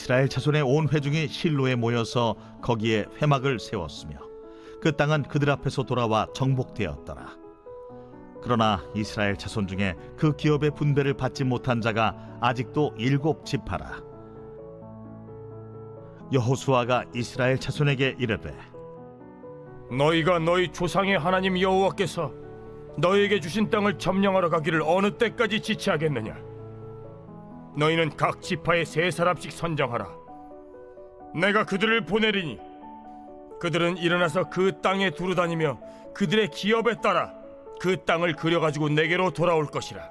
이스라엘 자손의 온 회중이 실로에 모여서 거기에 회막을 세웠으며 그 땅은 그들 앞에서 돌아와 정복되었더라. 그러나 이스라엘 자손 중에 그 기업의 분배를 받지 못한 자가 아직도 7지파라. 여호수아가 이스라엘 자손에게 이르되 너희가 너희 조상의 하나님 여호와께서 너희에게 주신 땅을 점령하러 가기를 어느 때까지 지체하겠느냐? 너희는 각 지파에 3사람씩 선정하라. 내가 그들을 보내리니 그들은 일어나서 그 땅에 두루다니며 그들의 기업에 따라 그 땅을 그려가지고 내게로 돌아올 것이라.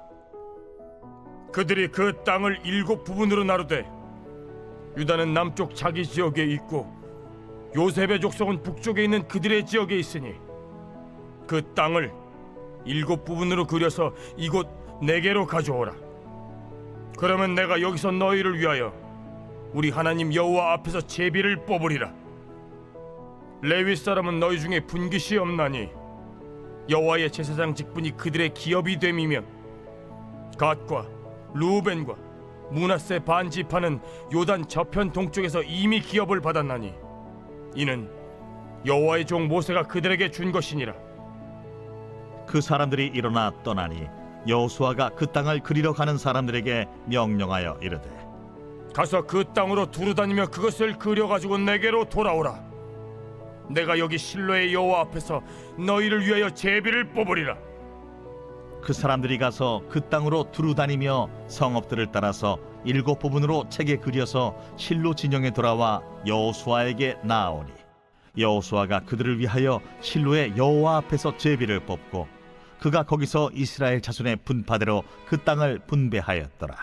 그들이 그 땅을 7부분으로 나누되 유다는 남쪽 자기 지역에 있고 요셉의 족속은 북쪽에 있는 그들의 지역에 있으니 그 땅을 7부분으로 그려서 이곳 내게로 가져오라. 그러면 내가 여기서 너희를 위하여 우리 하나님 여호와 앞에서 제비를 뽑으리라. 레위 사람은 너희 중에 분깃이 없나니 여호와의 제사장 직분이 그들의 기업이 됨이며 갓과 루벤과 므낫세 반 지파는 요단 저편 동쪽에서 이미 기업을 받았나니 이는 여호와의 종 모세가 그들에게 준 것이니라. 그 사람들이 일어나 떠나니 여호수아가 그 땅을 그리러 가는 사람들에게 명령하여 이르되 가서 그 땅으로 두루다니며 그것을 그려가지고 내게로 돌아오라. 내가 여기 실로의 여호와 앞에서 너희를 위하여 제비를 뽑으리라. 그 사람들이 가서 그 땅으로 두루다니며 성읍들을 따라서 7부분으로 책에 그려서 실로 진영에 돌아와 여호수아에게 나아오니 여호수아가 그들을 위하여 실로의 여호와 앞에서 제비를 뽑고 그가 거기서 이스라엘 자손의 분파대로 그 땅을 분배하였더라.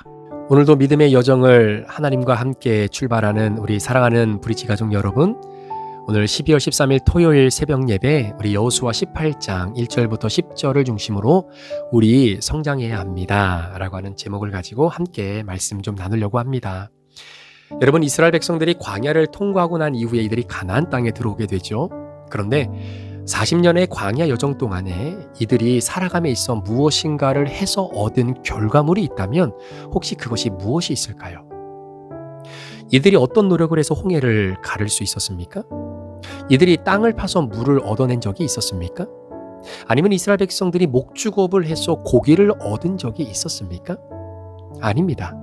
오늘도 믿음의 여정을 하나님과 함께 출발하는 우리 사랑하는 브릿지 가족 여러분, 오늘 12월 13일 토요일 새벽 예배 우리 여호수아 18장 1절부터 10절을 중심으로 우리 성장해야 합니다 라고 하는 제목을 가지고 함께 말씀 좀 나누려고 합니다. 여러분, 이스라엘 백성들이 광야를 통과하고 난 이후에 이들이 가나안 땅에 들어오게 되죠. 그런데 40년의 광야 여정 동안에 이들이 살아감에 있어 무엇인가를 해서 얻은 결과물이 있다면 혹시 그것이 무엇이 있을까요? 이들이 어떤 노력을 해서 홍해를 가를 수 있었습니까? 이들이 땅을 파서 물을 얻어낸 적이 있었습니까? 아니면 이스라엘 백성들이 목축업을 해서 고기를 얻은 적이 있었습니까? 아닙니다.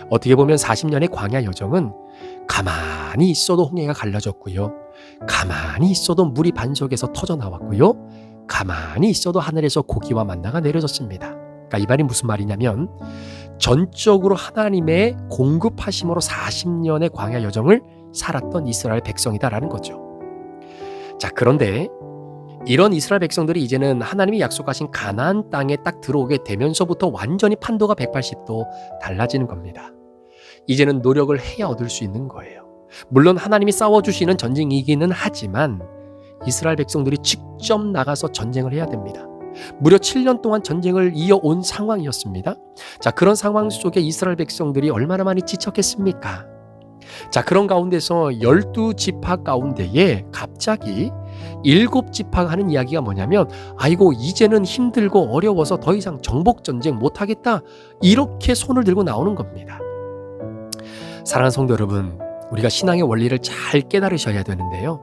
어떻게 보면 40년의 광야 여정은 가만히 있어도 홍해가 갈라졌고요. 가만히 있어도 물이 반석에서 터져 나왔고요. 가만히 있어도 하늘에서 고기와 만나가 내려졌습니다. 그러니까 이 말이 무슨 말이냐면 전적으로 하나님의 공급하심으로 40년의 광야 여정을 살았던 이스라엘 백성이다라는 거죠. 자, 그런데 이런 이스라엘 백성들이 이제는 하나님이 약속하신 가나안 땅에 딱 들어오게 되면서부터 완전히 판도가 180도 달라지는 겁니다. 이제는 노력을 해야 얻을 수 있는 거예요. 물론 하나님이 싸워주시는 전쟁이기는 하지만 이스라엘 백성들이 직접 나가서 전쟁을 해야 됩니다. 무려 7년 동안 전쟁을 이어온 상황이었습니다. 자, 그런 상황 속에 이스라엘 백성들이 얼마나 많이 지쳤겠습니까? 자, 그런 가운데서 12지파 가운데에 갑자기 7지파가 하는 이야기가 뭐냐면 아이고 이제는 힘들고 어려워서 더 이상 정복전쟁 못하겠다, 이렇게 손을 들고 나오는 겁니다. 사랑하는 성도 여러분, 우리가 신앙의 원리를 잘 깨달으셔야 되는데요.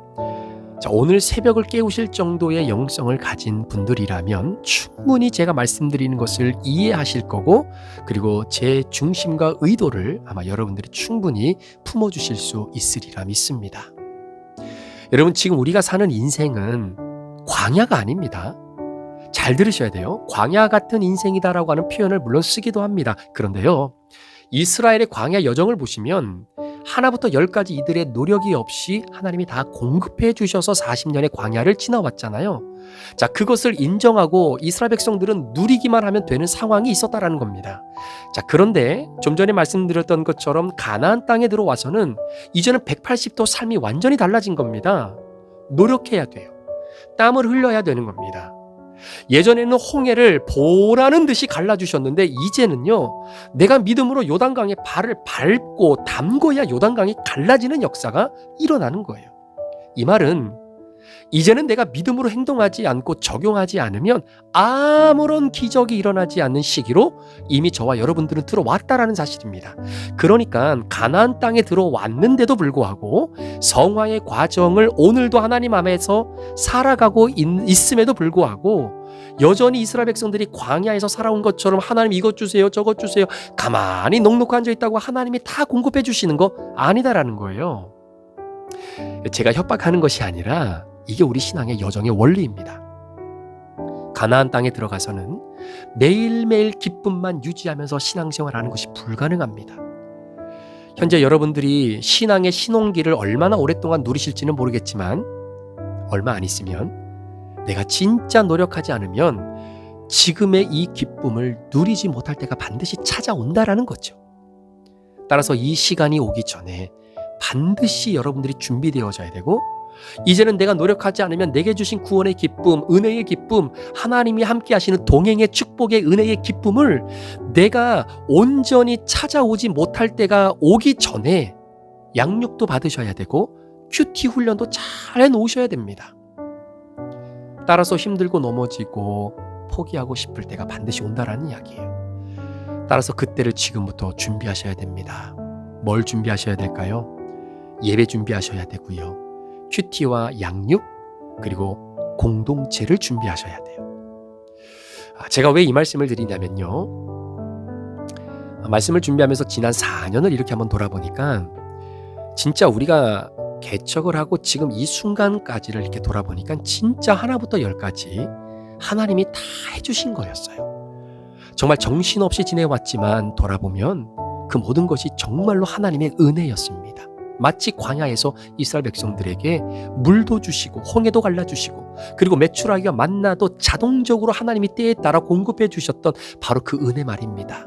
자, 오늘 새벽을 깨우실 정도의 영성을 가진 분들이라면 충분히 제가 말씀드리는 것을 이해하실 거고, 그리고 제 중심과 의도를 아마 여러분들이 충분히 품어주실 수 있으리라 믿습니다. 여러분, 지금 우리가 사는 인생은 광야가 아닙니다. 잘 들으셔야 돼요. 광야 같은 인생이다라고 하는 표현을 물론 쓰기도 합니다. 그런데요, 이스라엘의 광야 여정을 보시면 하나부터 10까지 이들의 노력이 없이 하나님이 다 공급해 주셔서 40년의 광야를 지나왔잖아요. 자, 그것을 인정하고 이스라엘 백성들은 누리기만 하면 되는 상황이 있었다라는 겁니다. 자, 그런데 좀 전에 말씀드렸던 것처럼 가나안 땅에 들어와서는 이제는 180도 삶이 완전히 달라진 겁니다. 노력해야 돼요. 땀을 흘려야 되는 겁니다. 예전에는 홍해를 보라는 듯이 갈라주셨는데 이제는요, 내가 믿음으로 요단강에 발을 밟고 담궈야 요단강이 갈라지는 역사가 일어나는 거예요. 이 말은 이제는 내가 믿음으로 행동하지 않고 적용하지 않으면 아무런 기적이 일어나지 않는 시기로 이미 저와 여러분들은 들어왔다라는 사실입니다. 그러니까 가나안 땅에 들어왔는데도 불구하고 성화의 과정을 오늘도 하나님 안에서 살아가고 있음에도 불구하고 여전히 이스라엘 백성들이 광야에서 살아온 것처럼 하나님 이것 주세요 저것 주세요 가만히 넋놓고 앉아있다고 하나님이 다 공급해 주시는 거 아니다라는 거예요. 제가 협박하는 것이 아니라 이게 우리 신앙의 여정의 원리입니다. 가나안 땅에 들어가서는 매일매일 기쁨만 유지하면서 신앙생활하는 것이 불가능합니다. 현재 여러분들이 신앙의 신혼기를 얼마나 오랫동안 누리실지는 모르겠지만 얼마 안 있으면 내가 진짜 노력하지 않으면 지금의 이 기쁨을 누리지 못할 때가 반드시 찾아온다라는 거죠. 따라서 이 시간이 오기 전에 반드시 여러분들이 준비되어져야 되고 이제는 내가 노력하지 않으면 내게 주신 구원의 기쁨, 은혜의 기쁨, 하나님이 함께 하시는 동행의 축복의 은혜의 기쁨을 내가 온전히 찾아오지 못할 때가 오기 전에 양육도 받으셔야 되고 큐티 훈련도 잘 해놓으셔야 됩니다. 따라서 힘들고 넘어지고 포기하고 싶을 때가 반드시 온다라는 이야기예요. 따라서 그때를 지금부터 준비하셔야 됩니다. 뭘 준비하셔야 될까요? 예배 준비하셔야 되고요. 큐티와 양육 그리고 공동체를 준비하셔야 돼요. 제가 왜 이 말씀을 드리냐면요. 말씀을 준비하면서 지난 4년을 이렇게 한번 돌아보니까 진짜 우리가 개척을 하고 지금 이 순간까지를 이렇게 돌아보니까 진짜 하나부터 열까지 하나님이 다 해주신 거였어요. 정말 정신없이 지내왔지만 돌아보면 그 모든 것이 정말로 하나님의 은혜였습니다. 마치 광야에서 이스라엘 백성들에게 물도 주시고 홍해도 갈라주시고 그리고 메추라기가 만나도 자동적으로 하나님이 때에 따라 공급해 주셨던 바로 그 은혜 말입니다.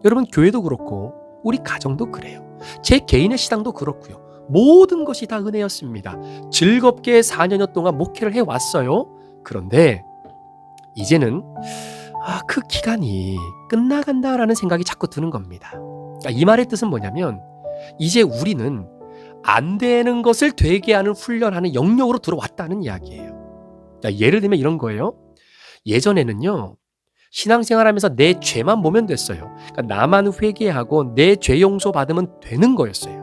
여러분 교회도 그렇고 우리 가정도 그래요. 제 개인의 신앙도 그렇고요. 모든 것이 다 은혜였습니다. 즐겁게 4년여 동안 목회를 해왔어요. 그런데 이제는 그 기간이 끝나간다라는 생각이 자꾸 드는 겁니다. 이 말의 뜻은 뭐냐면 이제 우리는 안 되는 것을 되게 하는 훈련하는 영역으로 들어왔다는 이야기예요. 예를 들면 이런 거예요. 예전에는요. 신앙생활하면서 내 죄만 보면 됐어요. 그러니까 나만 회개하고 내 죄 용서 받으면 되는 거였어요.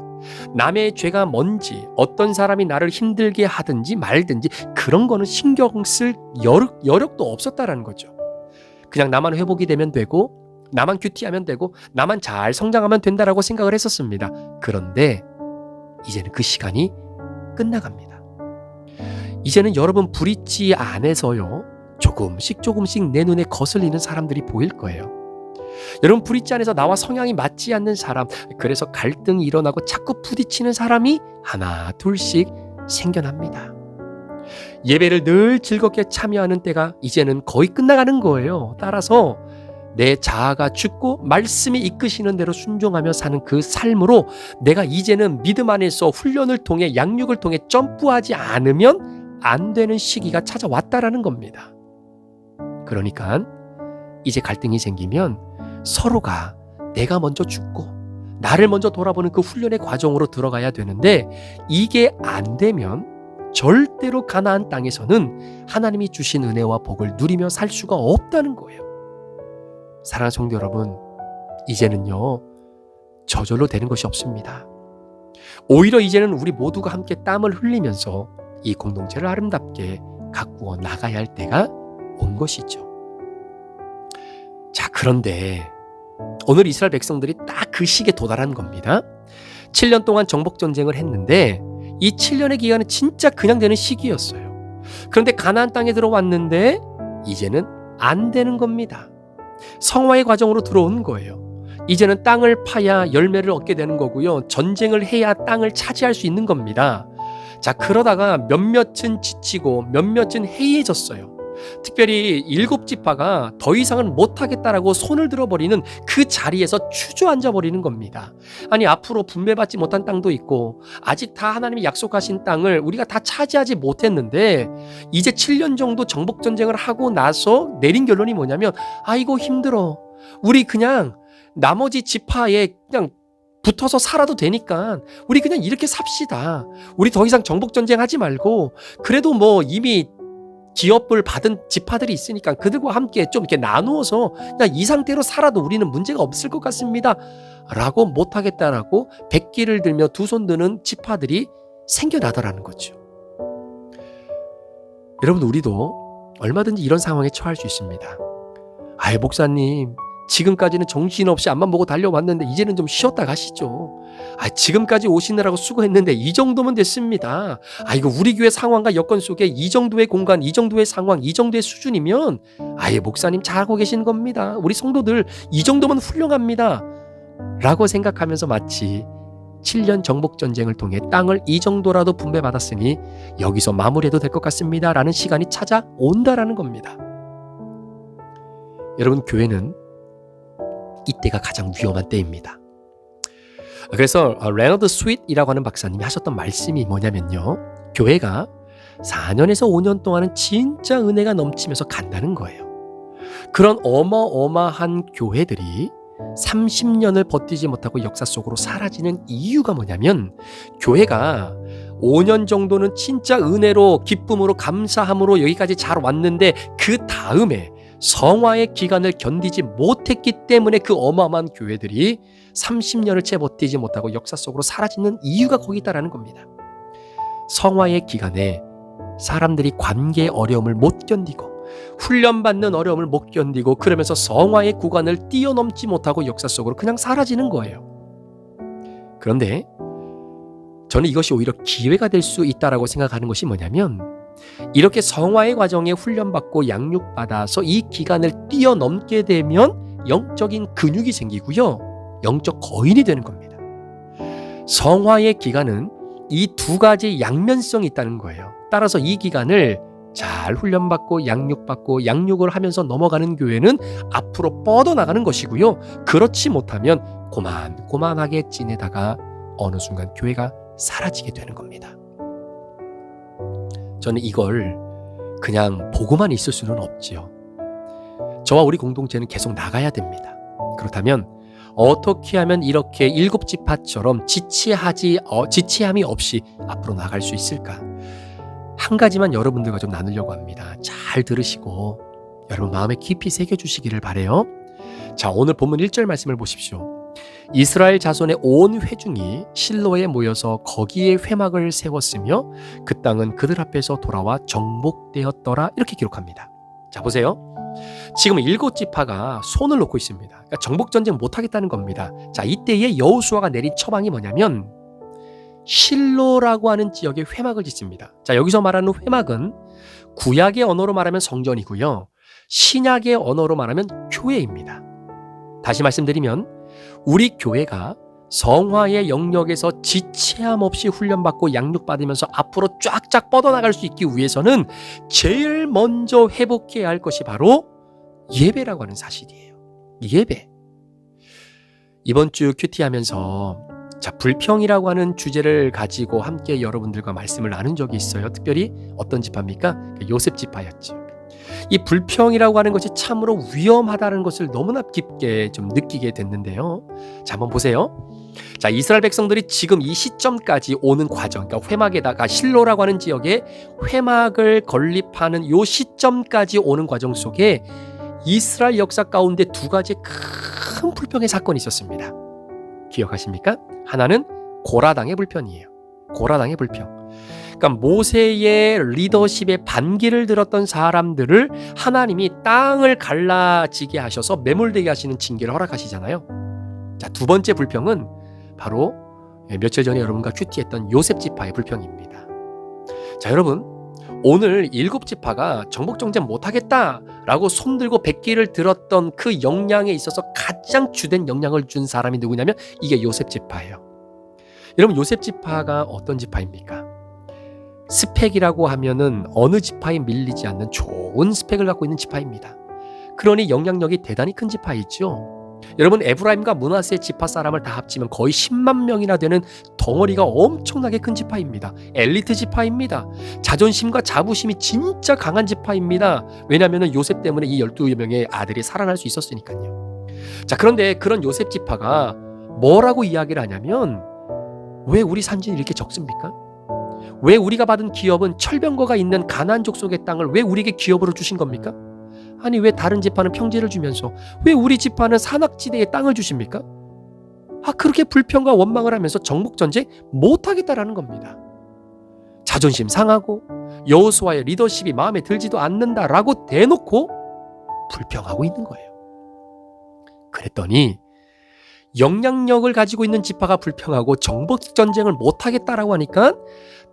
남의 죄가 뭔지 어떤 사람이 나를 힘들게 하든지 말든지 그런 거는 신경 쓸 여력도 없었다라는 거죠. 그냥 나만 회복이 되면 되고 나만 큐티하면 되고 나만 잘 성장하면 된다라고 생각을 했었습니다. 그런데 이제는 그 시간이 끝나갑니다. 이제는 여러분 브릿지 안에서요. 조금씩 내 눈에 거슬리는 사람들이 보일 거예요. 여러분 브릿지 안에서 나와 성향이 맞지 않는 사람, 그래서 갈등이 일어나고 자꾸 부딪히는 사람이 하나 둘씩 생겨납니다. 예배를 늘 즐겁게 참여하는 때가 이제는 거의 끝나가는 거예요. 따라서 내 자아가 죽고 말씀이 이끄시는 대로 순종하며 사는 그 삶으로 내가 이제는 믿음 안에서 훈련을 통해 양육을 통해 점프하지 않으면 안 되는 시기가 찾아왔다라는 겁니다. 그러니까 이제 갈등이 생기면 서로가 내가 먼저 죽고 나를 먼저 돌아보는 그 훈련의 과정으로 들어가야 되는데 이게 안 되면 절대로 가나안 땅에서는 하나님이 주신 은혜와 복을 누리며 살 수가 없다는 거예요. 사랑하는 성도 여러분, 이제는요 저절로 되는 것이 없습니다. 오히려 이제는 우리 모두가 함께 땀을 흘리면서 이 공동체를 아름답게 가꾸어 나가야 할 때가 온 것이죠. 자, 그런데 오늘 이스라엘 백성들이 딱 그 시기에 도달한 겁니다. 7년 동안 정복전쟁을 했는데 이 7년의 기간은 진짜 그냥 되는 시기였어요. 그런데 가나안 땅에 들어왔는데 이제는 안 되는 겁니다. 성화의 과정으로 들어온 거예요. 이제는 땅을 파야 열매를 얻게 되는 거고요. 전쟁을 해야 땅을 차지할 수 있는 겁니다. 자, 그러다가 몇몇은 지치고 몇몇은 해이해졌어요. 특별히 7지파가 더 이상은 못하겠다라고 손을 들어버리는 그 자리에서 주저앉아버리는 겁니다. 아니, 앞으로 분배받지 못한 땅도 있고 아직 다 하나님이 약속하신 땅을 우리가 다 차지하지 못했는데 이제 7년 정도 정복전쟁을 하고 나서 내린 결론이 뭐냐면 아이고 힘들어. 우리 그냥 나머지 지파에 그냥 붙어서 살아도 되니까 우리 그냥 이렇게 삽시다. 우리 더 이상 정복전쟁 하지 말고 그래도 뭐 이미 기업을 받은 지파들이 있으니까 그들과 함께 좀 이렇게 나누어서 그냥 이 상태로 살아도 우리는 문제가 없을 것 같습니다. 라고 못하겠다라고 백기를 들며 두 손 드는 지파들이 생겨나더라는 거죠. 여러분, 우리도 얼마든지 이런 상황에 처할 수 있습니다. 아이, 목사님, 지금까지는 정신없이 앞만 보고 달려왔는데 이제는 좀 쉬었다 가시죠. 지금까지 오시느라고 수고했는데 이 정도면 됐습니다. 이거 우리 교회 상황과 여건 속에 이 정도의 공간, 이 정도의 상황, 이 정도의 수준이면 목사님 잘하고 계신 겁니다. 우리 성도들 이 정도면 훌륭합니다. 라고 생각하면서 마치 7년 정복전쟁을 통해 땅을 이 정도라도 분배받았으니 여기서 마무리해도 될 것 같습니다. 라는 시간이 찾아온다라는 겁니다. 여러분, 교회는 이때가 가장 위험한 때입니다. 그래서 레너드 스윗이라고 하는 박사님이 하셨던 말씀이 뭐냐면요. 교회가 4년에서 5년 동안은 진짜 은혜가 넘치면서 간다는 거예요. 그런 어마어마한 교회들이 30년을 버티지 못하고 역사 속으로 사라지는 이유가 뭐냐면 교회가 5년 정도는 진짜 은혜로 기쁨으로 감사함으로 여기까지 잘 왔는데 그 다음에 성화의 기간을 견디지 못했기 때문에 그 어마어마한 교회들이 30년을 채 버티지 못하고 역사 속으로 사라지는 이유가 거기 있다라는 겁니다. 성화의 기간에 사람들이 관계의 어려움을 못 견디고 훈련받는 어려움을 못 견디고 그러면서 성화의 구간을 뛰어넘지 못하고 역사 속으로 그냥 사라지는 거예요. 그런데 저는 이것이 오히려 기회가 될 수 있다라고 생각하는 것이 뭐냐면 이렇게 성화의 과정에 훈련받고 양육받아서 이 기간을 뛰어넘게 되면 영적인 근육이 생기고요. 영적 거인이 되는 겁니다. 성화의 기간은 이 두 가지 양면성이 있다는 거예요. 따라서 이 기간을 잘 훈련받고 양육받고 양육을 하면서 넘어가는 교회는 앞으로 뻗어나가는 것이고요. 그렇지 못하면 고만고만하게 지내다가 어느 순간 교회가 사라지게 되는 겁니다. 저는 이걸 그냥 보고만 있을 수는 없지요. 저와 우리 공동체는 계속 나가야 됩니다. 그렇다면 어떻게 하면 이렇게 7지파처럼 지체함이 없이 앞으로 나갈 수 있을까? 한 가지만 여러분들과 좀 나누려고 합니다. 잘 들으시고 여러분 마음에 깊이 새겨주시기를 바라요. 자, 오늘 본문 1절 말씀을 보십시오. 이스라엘 자손의 온 회중이 실로에 모여서 거기에 회막을 세웠으며 그 땅은 그들 앞에서 돌아와 정복되었더라. 이렇게 기록합니다. 자, 보세요. 지금 7지파가 손을 놓고 있습니다. 그러니까 정복전쟁 못하겠다는 겁니다. 자, 이때에 여호수아가 내린 처방이 뭐냐면 실로라고 하는 지역에 회막을 짓습니다. 자, 여기서 말하는 회막은 구약의 언어로 말하면 성전이고요. 신약의 언어로 말하면 교회입니다. 다시 말씀드리면 우리 교회가 성화의 영역에서 지체함 없이 훈련받고 양육받으면서 앞으로 쫙쫙 뻗어나갈 수 있기 위해서는 제일 먼저 회복해야 할 것이 바로 예배라고 하는 사실이에요. 예배. 이번 주 큐티하면서 불평이라고 하는 주제를 가지고 함께 여러분들과 말씀을 나눈 적이 있어요. 특별히 어떤 지파입니까? 요셉 지파였죠. 이 불평이라고 하는 것이 참으로 위험하다는 것을 너무나 깊게 좀 느끼게 됐는데요. 자, 한번 보세요. 자, 이스라엘 백성들이 지금 이 시점까지 오는 과정, 그러니까 회막에다가 실로라고 하는 지역에 회막을 건립하는 요 시점까지 오는 과정 속에 이스라엘 역사 가운데 두 가지 큰 불평의 사건이 있었습니다. 기억하십니까? 하나는 고라당의 불편이에요. 고라당의 불평. 그러니까 모세의 리더십에 반기를 들었던 사람들을 하나님이 땅을 갈라지게 하셔서 매몰되게 하시는 징계를 허락하시잖아요. 자, 두 번째 불평은 바로 며칠 전에 여러분과 큐티했던 요셉 지파의 불평입니다. 자, 여러분, 오늘 7지파가 정복전쟁 못하겠다라고 손들고 백기를 들었던 그 역량에 있어서 가장 주된 역량을 준 사람이 누구냐면 이게 요셉 지파예요. 여러분, 요셉 지파가 어떤 지파입니까? 스펙이라고 하면은 어느 지파에 밀리지 않는 좋은 스펙을 갖고 있는 지파입니다. 그러니 영향력이 대단히 큰 지파이죠. 여러분, 에브라임과 므낫세 지파 사람을 다 합치면 거의 10만 명이나 되는 덩어리가 엄청나게 큰 지파입니다. 엘리트 지파입니다. 자존심과 자부심이 진짜 강한 지파입니다. 왜냐하면 요셉 때문에 이 12명의 아들이 살아날 수 있었으니까요. 자, 그런데 그런 요셉 지파가 뭐라고 이야기를 하냐면 왜 우리 산지는 이렇게 적습니까? 왜 우리가 받은 기업은 철병거가 있는 가나안 족속의 땅을 왜 우리에게 기업으로 주신 겁니까? 아니 왜 다른 지파는 평지를 주면서 왜 우리 지파는 산악지대의 땅을 주십니까? 그렇게 불평과 원망을 하면서 정복전쟁 못하겠다라는 겁니다. 자존심 상하고 여호수아의 리더십이 마음에 들지도 않는다라고 대놓고 불평하고 있는 거예요. 그랬더니 영향력을 가지고 있는 지파가 불평하고 정복전쟁을 못하겠다라고 하니까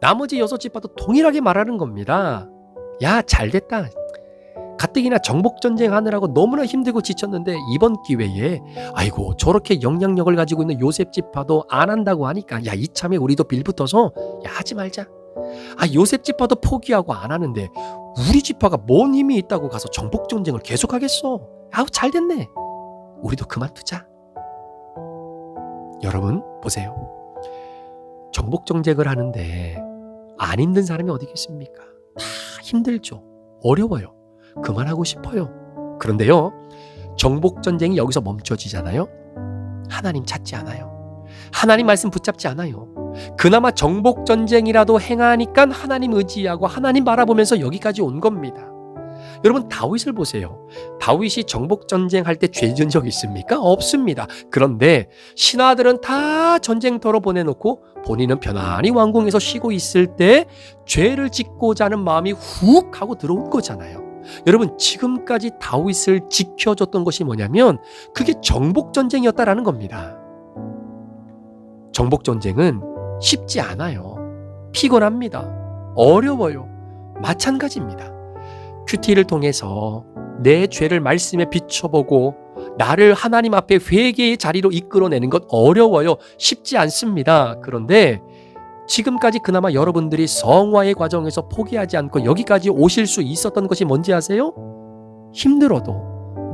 나머지 6지파도 동일하게 말하는 겁니다. 야, 잘됐다. 가뜩이나 정복전쟁 하느라고 너무나 힘들고 지쳤는데 이번 기회에 아이고 저렇게 영향력을 가지고 있는 요셉 지파도 안 한다고 하니까 야, 이참에 우리도 빌붙어서 야, 하지 말자. 요셉 지파도 포기하고 안 하는데 우리 지파가 뭔 힘이 있다고 가서 정복전쟁을 계속하겠어. 잘됐네. 우리도 그만두자. 여러분 보세요. 정복전쟁을 하는데 안 힘든 사람이 어디 있겠습니까? 다 힘들죠. 어려워요. 그만하고 싶어요. 그런데요, 정복전쟁이 여기서 멈춰지잖아요. 하나님 찾지 않아요. 하나님 말씀 붙잡지 않아요. 그나마 정복전쟁이라도 행하니까 하나님 의지하고 하나님 바라보면서 여기까지 온 겁니다. 여러분 다윗을 보세요. 다윗이 정복전쟁 할 때 죄 지은 적 있습니까? 없습니다. 그런데 신하들은 다 전쟁터로 보내놓고 본인은 편안히 왕궁에서 쉬고 있을 때 죄를 짓고자 하는 마음이 훅 하고 들어온 거잖아요. 여러분 지금까지 다윗을 지켜줬던 것이 뭐냐면 그게 정복전쟁이었다라는 겁니다. 정복전쟁은 쉽지 않아요. 피곤합니다. 어려워요. 마찬가지입니다. 큐티를 통해서 내 죄를 말씀에 비춰보고 나를 하나님 앞에 회개의 자리로 이끌어내는 것 어려워요. 쉽지 않습니다. 그런데 지금까지 그나마 여러분들이 성화의 과정에서 포기하지 않고 여기까지 오실 수 있었던 것이 뭔지 아세요? 힘들어도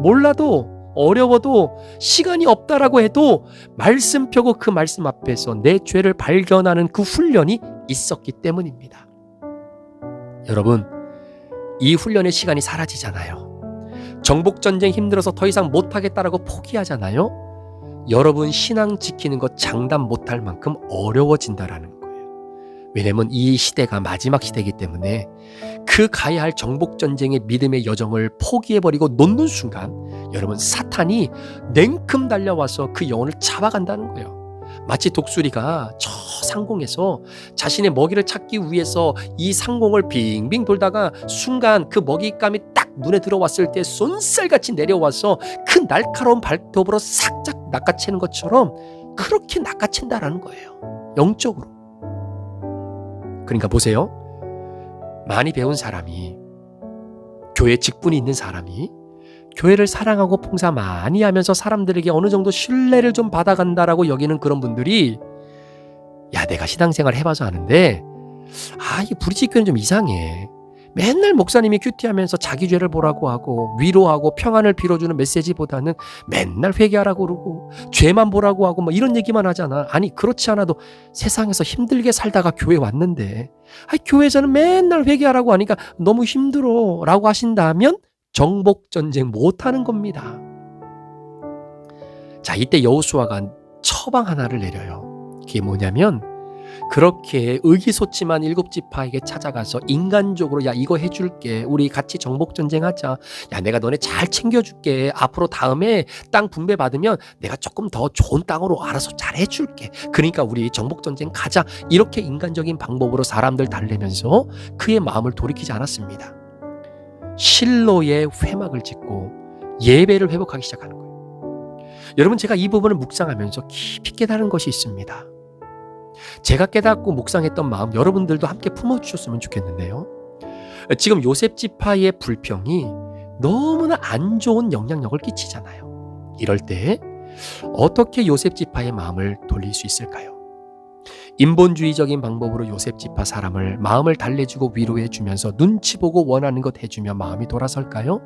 몰라도 어려워도 시간이 없다라고 해도 말씀 펴고 그 말씀 앞에서 내 죄를 발견하는 그 훈련이 있었기 때문입니다. 여러분 이 훈련의 시간이 사라지잖아요. 정복전쟁 힘들어서 더 이상 못하겠다라고 포기하잖아요. 여러분 신앙 지키는 것 장담 못할 만큼 어려워진다라는 거예요. 왜냐면 이 시대가 마지막 시대이기 때문에 그 가야 할 정복전쟁의 믿음의 여정을 포기해버리고 놓는 순간 여러분 사탄이 냉큼 달려와서 그 영혼을 잡아간다는 거예요. 마치 독수리가 저 상공에서 자신의 먹이를 찾기 위해서 이 상공을 빙빙 돌다가 순간 그 먹잇감이 딱 눈에 들어왔을 때 쏜살같이 내려와서 그 날카로운 발톱으로 싹짝 낚아채는 것처럼 그렇게 낚아챈다라는 거예요. 영적으로. 그러니까 보세요. 많이 배운 사람이 교회 직분이 있는 사람이 교회를 사랑하고 봉사 많이 하면서 사람들에게 어느 정도 신뢰를 좀 받아간다라고 여기는 그런 분들이 야 내가 신앙생활 해봐서 아는데 이 브리지교회는 좀 이상해. 맨날 목사님이 큐티하면서 자기 죄를 보라고 하고 위로하고 평안을 빌어주는 메시지보다는 맨날 회개하라고 그러고 죄만 보라고 하고 뭐 이런 얘기만 하잖아. 아니 그렇지 않아도 세상에서 힘들게 살다가 교회 왔는데 교회에서는 맨날 회개하라고 하니까 너무 힘들어 라고 하신다면 정복전쟁 못하는 겁니다. 자 이때 여호수아가 처방 하나를 내려요. 그게 뭐냐면 그렇게 의기소침한 7지파에게 찾아가서 인간적으로 야 이거 해줄게. 우리 같이 정복전쟁하자. 야 내가 너네 잘 챙겨줄게. 앞으로 다음에 땅 분배 받으면 내가 조금 더 좋은 땅으로 알아서 잘 해줄게. 그러니까 우리 정복전쟁 가자. 이렇게 인간적인 방법으로 사람들 달래면서 그의 마음을 돌이키지 않았습니다. 실로의 회막을 짓고 예배를 회복하기 시작하는 거예요. 여러분 제가 이 부분을 묵상하면서 깊이 깨달은 것이 있습니다. 제가 깨닫고 묵상했던 마음 여러분들도 함께 품어주셨으면 좋겠는데요. 지금 요셉 지파의 불평이 너무나 안 좋은 영향력을 끼치잖아요. 이럴 때 어떻게 요셉 지파의 마음을 돌릴 수 있을까요? 인본주의적인 방법으로 요셉 지파 사람을 마음을 달래주고 위로해주면서 눈치 보고 원하는 것 해주며 마음이 돌아설까요?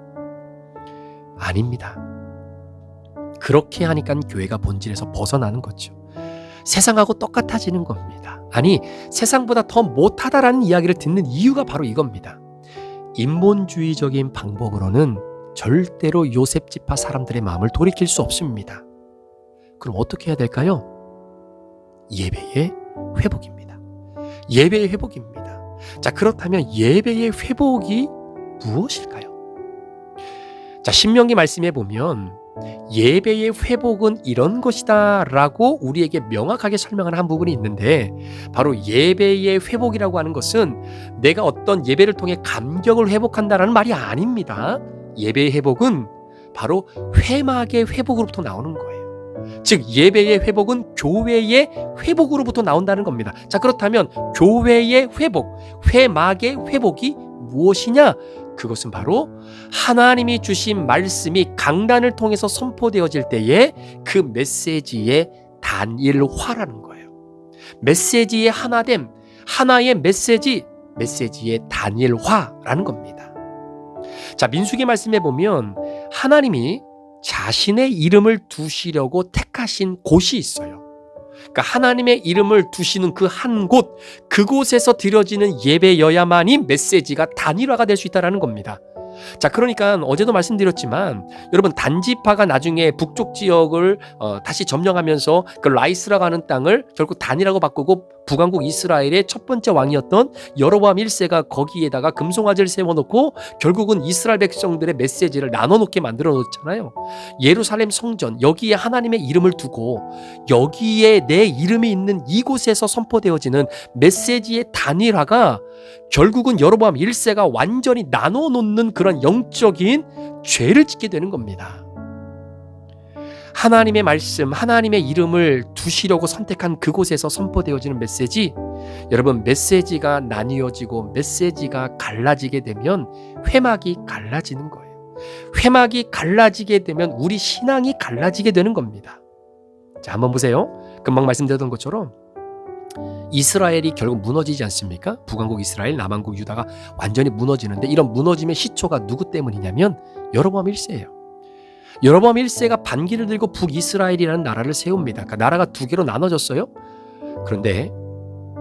아닙니다. 그렇게 하니까 교회가 본질에서 벗어나는 거죠. 세상하고 똑같아지는 겁니다. 아니 세상보다 더 못하다라는 이야기를 듣는 이유가 바로 이겁니다. 인본주의적인 방법으로는 절대로 요셉 지파 사람들의 마음을 돌이킬 수 없습니다. 그럼 어떻게 해야 될까요? 예배의 회복입니다. 예배의 회복입니다. 자, 그렇다면 예배의 회복이 무엇일까요? 자, 신명기 말씀에 보면 예배의 회복은 이런 것이다 라고 우리에게 명확하게 설명하는 한 부분이 있는데, 바로 예배의 회복이라고 하는 것은 내가 어떤 예배를 통해 감격을 회복한다라는 말이 아닙니다. 예배의 회복은 바로 회막의 회복으로부터 나오는 거예요. 즉 예배의 회복은 교회의 회복으로부터 나온다는 겁니다. 자, 그렇다면 교회의 회복, 회막의 회복이 무엇이냐? 그것은 바로 하나님이 주신 말씀이 강단을 통해서 선포되어질 때에 그 메시지의 단일화라는 거예요. 메시지의 하나됨, 하나의 메시지의 단일화라는 겁니다. 자, 민수기 말씀에 보면 하나님이 자신의 이름을 두시려고 택하신 곳이 있어요. 그러니까 하나님의 이름을 두시는 그 한 곳, 그곳에서 드려지는 예배여야만이 메시지가 단일화가 될 수 있다는 겁니다. 자, 그러니까 어제도 말씀드렸지만 여러분, 단지파가 나중에 북쪽 지역을 다시 점령하면서 그 라이스라고 하는 땅을 결국 단이라고 바꾸고 북왕국 이스라엘의 첫 번째 왕이었던 여로보암 1세가 거기에다가 금송아지를 세워놓고 결국은 이스라엘 백성들의 메시지를 나눠놓게 만들어 놓잖아요. 예루살렘 성전, 여기에 하나님의 이름을 두고 여기에 내 이름이 있는 이곳에서 선포되어지는 메시지의 단일화가 결국은 여로보암 1세가 완전히 나눠놓는 그런 영적인 죄를 짓게 되는 겁니다. 하나님의 말씀, 하나님의 이름을 두시려고 선택한 그곳에서 선포되어지는 메시지, 여러분, 메시지가 나뉘어지고 메시지가 갈라지게 되면 회막이 갈라지는 거예요. 회막이 갈라지게 되면 우리 신앙이 갈라지게 되는 겁니다. 자, 한번 보세요. 금방 말씀드렸던 것처럼 이스라엘이 결국 무너지지 않습니까? 북왕국 이스라엘, 남왕국 유다가 완전히 무너지는데, 이런 무너짐의 시초가 누구 때문이냐면 여로보암 1세예요. 여로보암 1세가 반기를 들고 북이스라엘이라는 나라를 세웁니다. 그러니까 나라가 두 개로 나눠졌어요. 그런데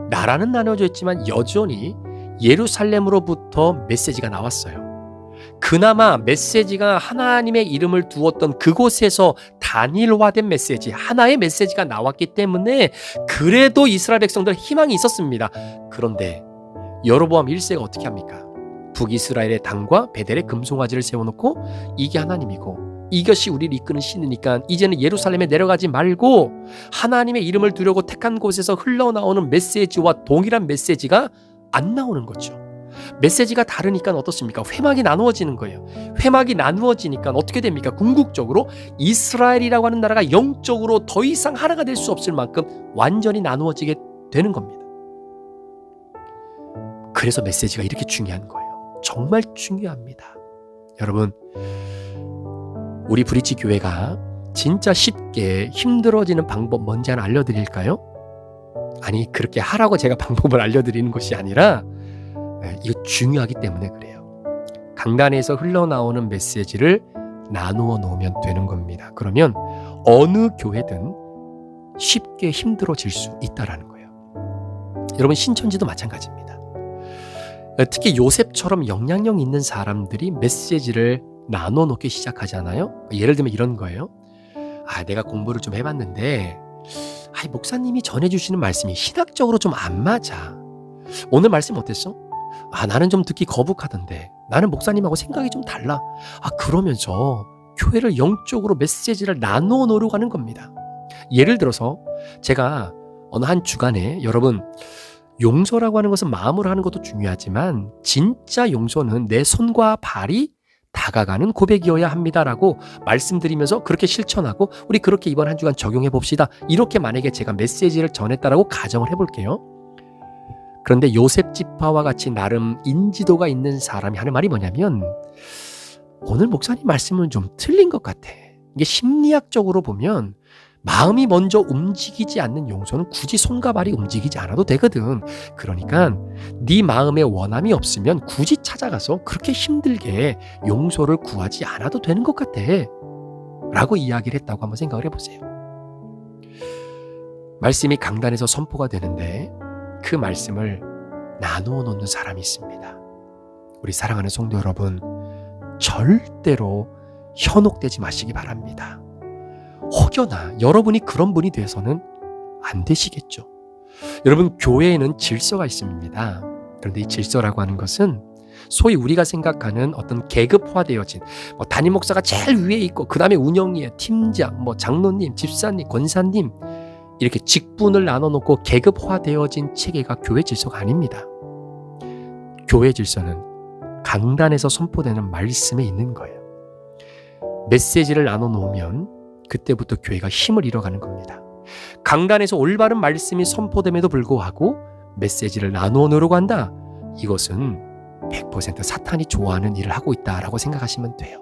나라는 나눠져 있지만 여전히 예루살렘으로부터 메시지가 나왔어요. 그나마 메시지가 하나님의 이름을 두었던 그곳에서 단일화된 메시지, 하나의 메시지가 나왔기 때문에 그래도 이스라엘 백성들 희망이 있었습니다. 그런데 여로보암 1세가 어떻게 합니까? 북이스라엘의 당과 베델의 금송아지를 세워놓고 이게 하나님이고 이것이 우리를 이끄는 신이니까 이제는 예루살렘에 내려가지 말고 하나님의 이름을 두려고 택한 곳에서 흘러나오는 메시지와 동일한 메시지가 안 나오는 거죠. 메시지가 다르니까 어떻습니까? 회막이 나누어지는 거예요. 회막이 나누어지니까 어떻게 됩니까? 궁극적으로 이스라엘이라고 하는 나라가 영적으로 더 이상 하나가 될 수 없을 만큼 완전히 나누어지게 되는 겁니다. 그래서 메시지가 이렇게 중요한 거예요. 정말 중요합니다. 여러분, 우리 브릿지 교회가 진짜 쉽게 힘들어지는 방법 뭔지 하나 알려드릴까요? 아니, 그렇게 하라고 제가 방법을 알려드리는 것이 아니라 이거 중요하기 때문에 그래요. 강단에서 흘러나오는 메시지를 나누어 놓으면 되는 겁니다. 그러면 어느 교회든 쉽게 힘들어질 수 있다라는 거예요. 여러분, 신천지도 마찬가지입니다. 특히 요셉처럼 영향력 있는 사람들이 메시지를 나눠 놓기 시작하잖아요. 예를 들면 이런 거예요. 내가 공부를 좀 해봤는데 목사님이 전해주시는 말씀이 신학적으로 좀 안 맞아. 오늘 말씀 어땠어? 나는 좀 듣기 거북하던데. 나는 목사님하고 생각이 좀 달라. 그러면서 교회를 영적으로 메시지를 나누어 놓으려고 하는 겁니다. 예를 들어서 제가 어느 한 주간에, 여러분, 용서라고 하는 것은 마음으로 하는 것도 중요하지만 진짜 용서는 내 손과 발이 다가가는 고백이어야 합니다라고 말씀드리면서 그렇게 실천하고 우리 그렇게 이번 한 주간 적용해 봅시다. 이렇게 만약에 제가 메시지를 전했다라고 가정을 해볼게요. 그런데 요셉 지파와 같이 나름 인지도가 있는 사람이 하는 말이 뭐냐면, 오늘 목사님 말씀은 좀 틀린 것 같아. 이게 심리학적으로 보면 마음이 먼저 움직이지 않는 용서는 굳이 손과 발이 움직이지 않아도 되거든. 그러니까 네 마음에 원함이 없으면 굳이 찾아가서 그렇게 힘들게 용서를 구하지 않아도 되는 것 같아 라고 이야기를 했다고 한번 생각을 해보세요. 말씀이 강단에서 선포가 되는데 그 말씀을 나누어 놓는 사람이 있습니다. 우리 사랑하는 성도 여러분, 절대로 현혹되지 마시기 바랍니다. 혹여나 여러분이 그런 분이 돼서는 안 되시겠죠. 여러분, 교회에는 질서가 있습니다. 그런데 이 질서라고 하는 것은 소위 우리가 생각하는 어떤 계급화되어진 담임 목사가 제일 위에 있고 그 다음에 운영위에 팀장, 장로님, 집사님, 권사님 이렇게 직분을 나눠놓고 계급화되어진 체계가 교회 질서가 아닙니다. 교회 질서는 강단에서 선포되는 말씀에 있는 거예요. 메시지를 나눠놓으면 그때부터 교회가 힘을 잃어가는 겁니다. 강단에서 올바른 말씀이 선포됨에도 불구하고 메시지를 나누어 놓으려고 한다. 이것은 100% 사탄이 좋아하는 일을 하고 있다라고 생각하시면 돼요.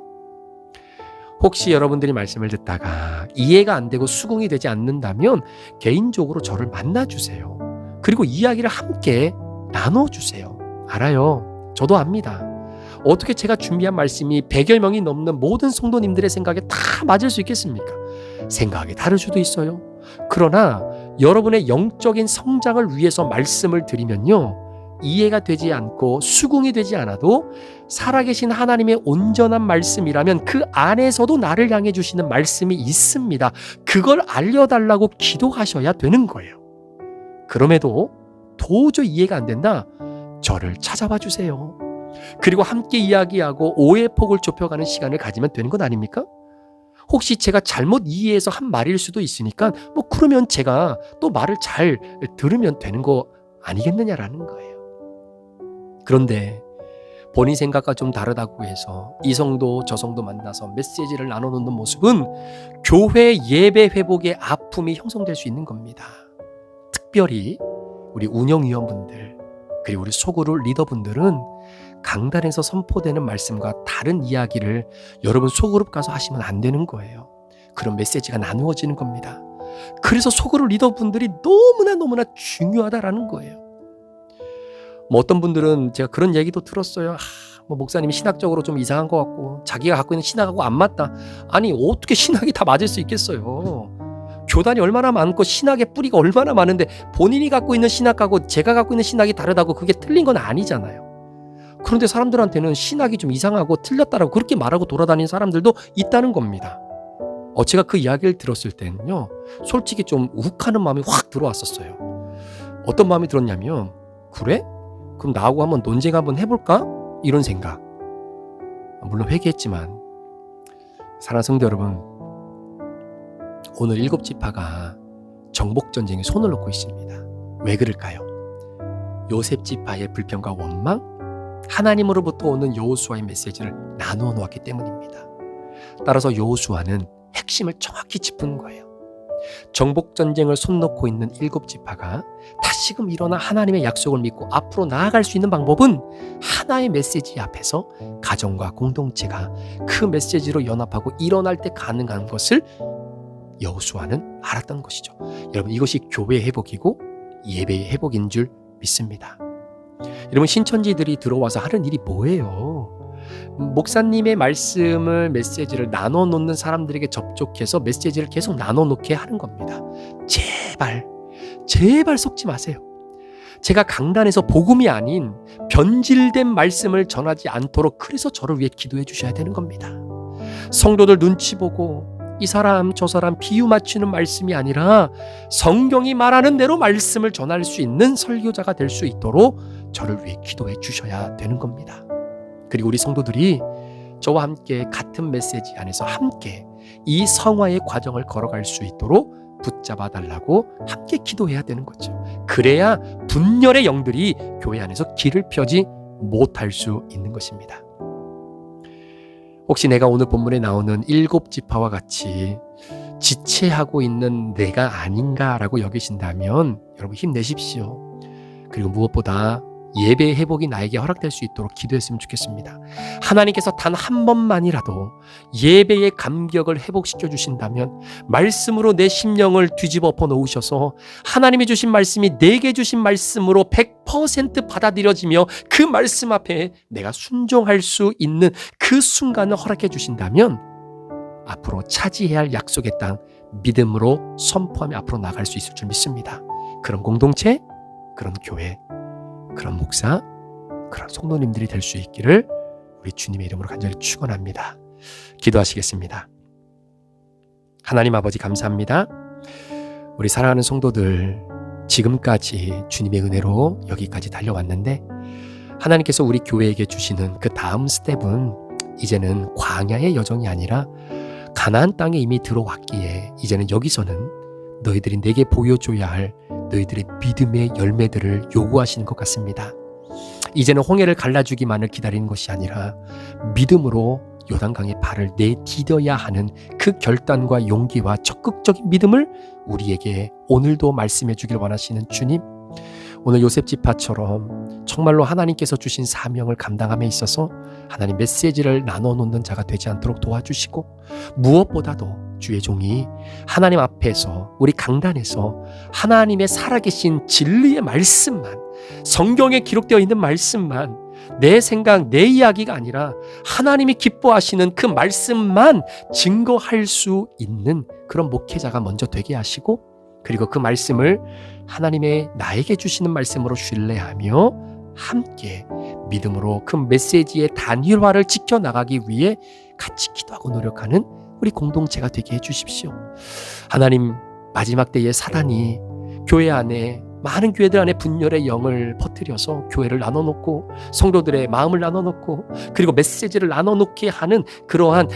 혹시 여러분들이 말씀을 듣다가 이해가 안 되고 수긍이 되지 않는다면 개인적으로 저를 만나주세요. 그리고 이야기를 함께 나눠주세요. 알아요. 저도 압니다. 어떻게 제가 준비한 말씀이 100여 명이 넘는 모든 성도님들의 생각에 다 맞을 수 있겠습니까? 생각이 다를 수도 있어요. 그러나 여러분의 영적인 성장을 위해서 말씀을 드리면요, 이해가 되지 않고 수긍이 되지 않아도 살아계신 하나님의 온전한 말씀이라면 그 안에서도 나를 향해 주시는 말씀이 있습니다. 그걸 알려달라고 기도하셔야 되는 거예요. 그럼에도 도저히 이해가 안 된다? 저를 찾아와 주세요. 그리고 함께 이야기하고 오해의 폭을 좁혀가는 시간을 가지면 되는 것 아닙니까? 혹시 제가 잘못 이해해서 한 말일 수도 있으니까 그러면 제가 또 말을 잘 들으면 되는 거 아니겠느냐라는 거예요. 그런데 본인 생각과 좀 다르다고 해서 이 성도 저 성도 만나서 메시지를 나눠놓는 모습은 교회 예배 회복의 아픔이 형성될 수 있는 겁니다. 특별히 우리 운영위원분들 그리고 우리 소그룹 리더분들은 강단에서 선포되는 말씀과 다른 이야기를 여러분 소그룹 가서 하시면 안 되는 거예요. 그런 메시지가 나누어지는 겁니다. 그래서 소그룹 리더분들이 너무나 중요하다라는 거예요. 어떤 분들은 제가 그런 얘기도 들었어요. 목사님이 신학적으로 좀 이상한 것 같고 자기가 갖고 있는 신학하고 안 맞다. 아니, 어떻게 신학이 다 맞을 수 있겠어요. 교단이 얼마나 많고 신학의 뿌리가 얼마나 많은데 본인이 갖고 있는 신학하고 제가 갖고 있는 신학이 다르다고 그게 틀린 건 아니잖아요. 그런데 사람들한테는 신학이 좀 이상하고 틀렸다라고 그렇게 말하고 돌아다니는 사람들도 있다는 겁니다. 제가 그 이야기를 들었을 때는요, 솔직히 좀 욱하는 마음이 확 들어왔었어요. 어떤 마음이 들었냐면, 그래? 그럼 나하고 한번 논쟁 한번 해볼까? 이런 생각. 물론 회개했지만, 사랑하는 성도 여러분, 오늘 7지파가 정복전쟁에 손을 놓고 있습니다. 왜 그럴까요? 요셉 지파의 불평과 원망, 하나님으로부터 오는 여호수아의 메시지를 나누어 놓았기 때문입니다. 따라서 여호수아는 핵심을 정확히 짚은 거예요. 정복전쟁을 손 놓고 있는 7지파가 다시금 일어나 하나님의 약속을 믿고 앞으로 나아갈 수 있는 방법은 하나의 메시지 앞에서 가정과 공동체가 그 메시지로 연합하고 일어날 때 가능한 것을 여호수아는 알았던 것이죠. 여러분, 이것이 교회의 회복이고 예배의 회복인 줄 믿습니다. 여러분, 신천지들이 들어와서 하는 일이 뭐예요? 목사님의 말씀을 메시지를 나눠 놓는 사람들에게 접촉해서 메시지를 계속 나눠 놓게 하는 겁니다. 제발 속지 마세요. 제가 강단에서 복음이 아닌 변질된 말씀을 전하지 않도록 그래서 저를 위해 기도해 주셔야 되는 겁니다. 성도들 눈치 보고 이 사람 저 사람 비유 맞추는 말씀이 아니라 성경이 말하는 대로 말씀을 전할 수 있는 설교자가 될 수 있도록 저를 위해 기도해 주셔야 되는 겁니다. 그리고 우리 성도들이 저와 함께 같은 메시지 안에서 함께 이 성화의 과정을 걸어갈 수 있도록 붙잡아 달라고 함께 기도해야 되는 거죠. 그래야 분열의 영들이 교회 안에서 길을 펴지 못할 수 있는 것입니다. 혹시 내가 오늘 본문에 나오는 7지파와 같이 지체하고 있는 내가 아닌가라고 여기신다면 여러분 힘내십시오. 그리고 무엇보다 예배의 회복이 나에게 허락될 수 있도록 기도했으면 좋겠습니다. 하나님께서 단 한 번만이라도 예배의 감격을 회복시켜 주신다면 말씀으로 내 심령을 뒤집어 엎어 놓으셔서 하나님이 주신 말씀이 내게 주신 말씀으로 100% 받아들여지며 그 말씀 앞에 내가 순종할 수 있는 그 순간을 허락해 주신다면 앞으로 차지해야 할 약속의 땅 믿음으로 선포하며 앞으로 나갈 수 있을 줄 믿습니다. 그런 공동체, 그런 교회, 그런 목사, 그런 성도님들이 될 수 있기를 우리 주님의 이름으로 간절히 축원합니다. 기도하시겠습니다. 하나님 아버지 감사합니다. 우리 사랑하는 성도들 지금까지 주님의 은혜로 여기까지 달려왔는데 하나님께서 우리 교회에게 주시는 그 다음 스텝은 이제는 광야의 여정이 아니라 가나안 땅에 이미 들어왔기에 이제는 여기서는 너희들이 내게 보여줘야 할 너희들의 믿음의 열매들을 요구하시는 것 같습니다. 이제는 홍해를 갈라주기만을 기다리는 것이 아니라 믿음으로 요단강에 발을 내디뎌야 하는 그 결단과 용기와 적극적인 믿음을 우리에게 오늘도 말씀해 주길 원하시는 주님, 오늘 요셉 지파처럼 정말로 하나님께서 주신 사명을 감당함에 있어서 하나님 메시지를 나눠놓는 자가 되지 않도록 도와주시고, 무엇보다도 주의 종이 하나님 앞에서 우리 강단에서 하나님의 살아계신 진리의 말씀만, 성경에 기록되어 있는 말씀만, 내 생각, 내 이야기가 아니라 하나님이 기뻐하시는 그 말씀만 증거할 수 있는 그런 목회자가 먼저 되게 하시고, 그리고 그 말씀을 하나님의 나에게 주시는 말씀으로 신뢰하며 함께 믿음으로 그 메시지의 단일화를 지켜나가기 위해 같이 기도하고 노력하는 우리 공동체가 되게 해주십시오. 하나님, 마지막 때에 사단이 교회 안에, 많은 교회들 안에 분열의 영을 퍼뜨려서 교회를 나눠놓고 성도들의 마음을 나눠놓고 그리고 메시지를 나눠놓게 하는 그러한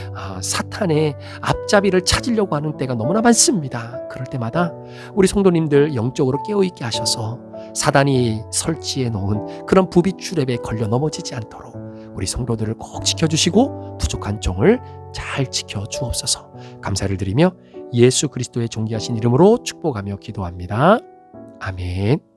사탄의 앞잡이를 찾으려고 하는 때가 너무나 많습니다. 그럴 때마다 우리 성도님들 영적으로 깨어있게 하셔서 사단이 설치해 놓은 그런 부비추랩에 걸려 넘어지지 않도록 우리 성도들을 꼭 지켜주시고 부족한 종을 잘 지켜주옵소서. 감사를 드리며 예수 그리스도의 존귀하신 이름으로 축복하며 기도합니다. 아멘.